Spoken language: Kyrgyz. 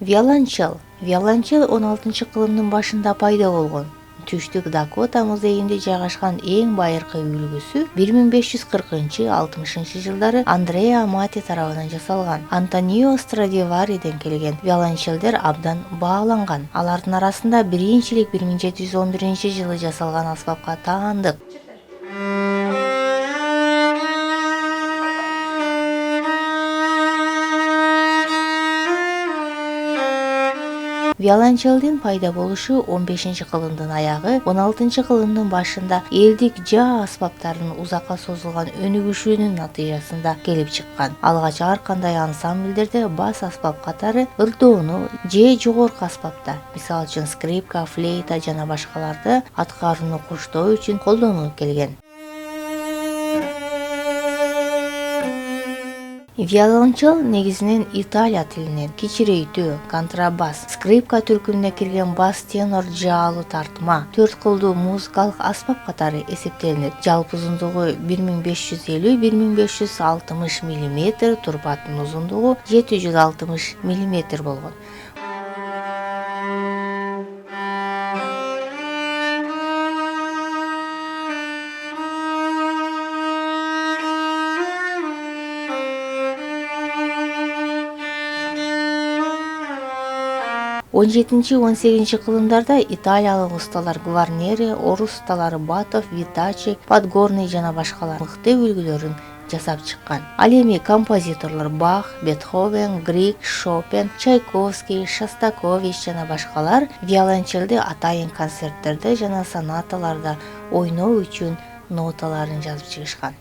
Виолончел 16-кылымдын башында пайда болгон. Түштүк Дакота музейинде жайгашкан эң байыркы үлгүсү 1540-60 жылдары Андреа Амати тарабынан жасалган. Антонио Страдивариден келген виолончелдер абдан бааланган. Алардын арасында биринчилик 1711 жасалган аспапка таандык. Виолончелдин пайда болушу 15-кылымдын аягы, 16-кылымдын башында элдик жаа аспаптарынын узакка созулган өнүгүшүнүн натыйжасында келип чыккан. Алгач ар кандай ансамбльдерде бас аспап катары ырдоону же жогорку аспапта, мисалы үчүн скрипка, флейта жана башкаларды аткарууну куштоо үчүн колдонулуп келген. Виолончел негизинен Италия тилинен кичирейтүү, контрабас, скрипка түркүмүнө кирген бас тенор жаалуу тартма, 4 кылдуу музыкалык аспап катары эсептелинет. Жалпы узундугу 1550-1560 мм, турбаттын узундугу 760 мм болгон. Он 17-18 кылымдарда италиялык усталар Гварнери, орус усталары Батов, Витачи, Подгорный жана башкалар мыкты үлгүлөрүн жасап чыккан. Ал эми композиторлор Бах, Бетховен, Григ, Шопен, Чайковский, Шостакович жана башкалар виолончелди атайын концерттерде жана сонаталарда ойноо үчүн ноталарын жазып чыгышкан.